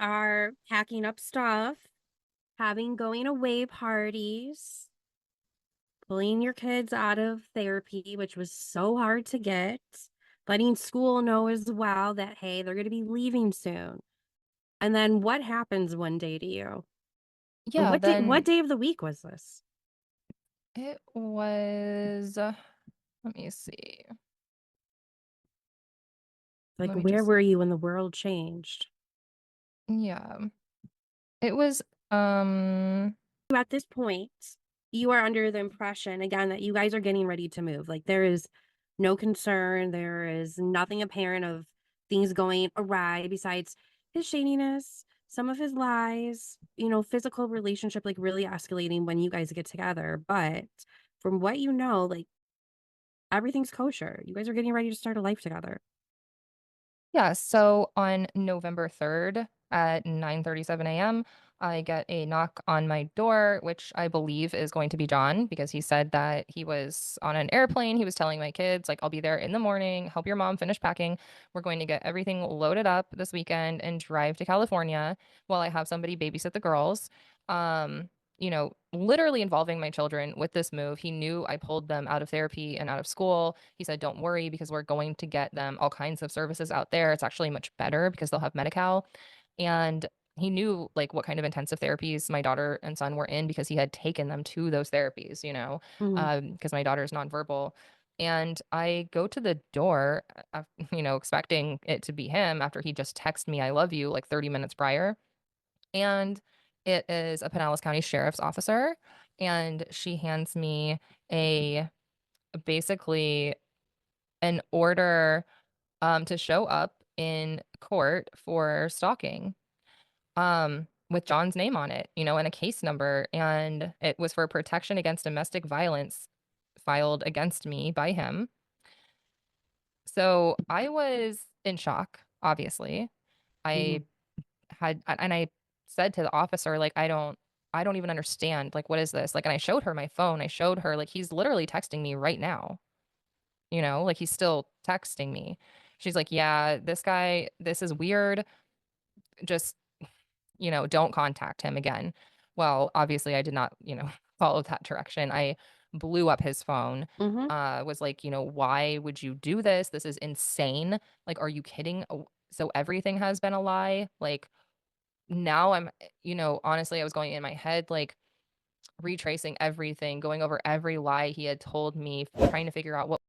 are packing up stuff, having going away parties, pulling your kids out of therapy, which was so hard to get, letting school know as well that, hey, they're going to be leaving soon. And then what happens one day to you? And Yeah, what then day of the week was this? it was, let me see. Like, Let me where just, were you when the world changed? yeah. It was, um, At this point, you are under the impression again that you guys are getting ready to move. Like there is no concern, there is nothing apparent of things going awry besides his shadiness, some of his lies, physical relationship like really escalating when you guys get together. But from what you know, like everything's kosher. You guys are getting ready to start a life together. yeah, so on November 3rd at 9:37 a.m., I get a knock on my door, which I believe is going to be John because he said that he was on an airplane. He was telling my kids, like, I'll be there in the morning, help your mom finish packing. We're going to get everything loaded up this weekend and drive to California while I have somebody babysit the girls. Um, literally involving my children with this move. He knew I pulled them out of therapy and out of school. He said, don't worry because we're going to get them all kinds of services out there. It's actually much better because they'll have Medi-Cal. And he knew like what kind of intensive therapies my daughter and son were in because he had taken them to those therapies, Mhm. because my daughter is nonverbal. And I go to the door, expecting it to be him after he just texted me, I love you, like 30 minutes prior. And it is a Pinellas County Sheriff's officer. And she hands me a basically an order to show up in court for stalking with John's name on it, and a case number. And it was for protection against domestic violence filed against me by him. So I was in shock, obviously. Mhm. I and I said to the officer, like, I don't even understand. Like, what is this? Like, and I showed her my phone. I showed her, like, he's literally texting me right now, like he's still texting me. She's like, yeah, this guy, this is weird. Just, don't contact him again. Well, obviously, I did not, follow that direction. I blew up his phone. Mhm. Was like, why would you do this? This is insane. Like, are you kidding? So everything has been a lie. Like, now I'm, honestly, I was going in my head, like retracing everything, going over every lie he had told me, trying to figure out what